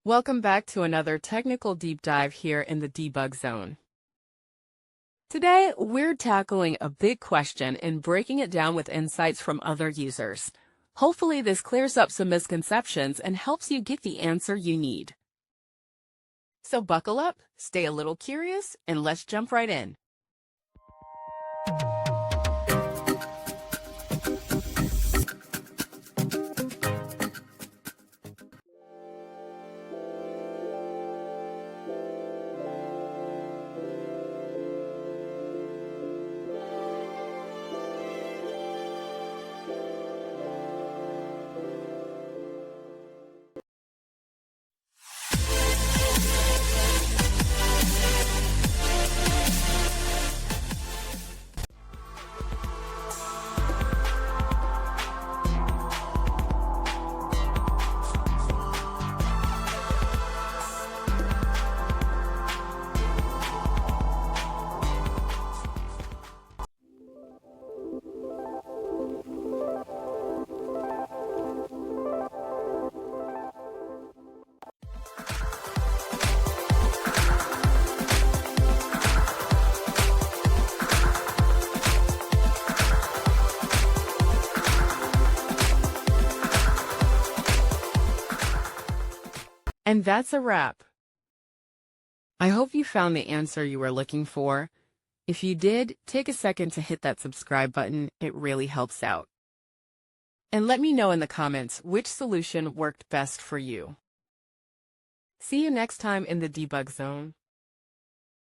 Welcome back to another technical deep dive here in the debug zone. Today, we're tackling a big question and breaking it down with insights from other users. Hopefully, this clears up some misconceptions and helps you get the answer you need. So buckle up, stay a little curious, and let's jump right in. And that's a wrap. I hope you found the answer you were looking for. If you did, take a second to hit that subscribe button. It really helps out. And let me know in the comments which solution worked best for you. See you next time in the debug zone.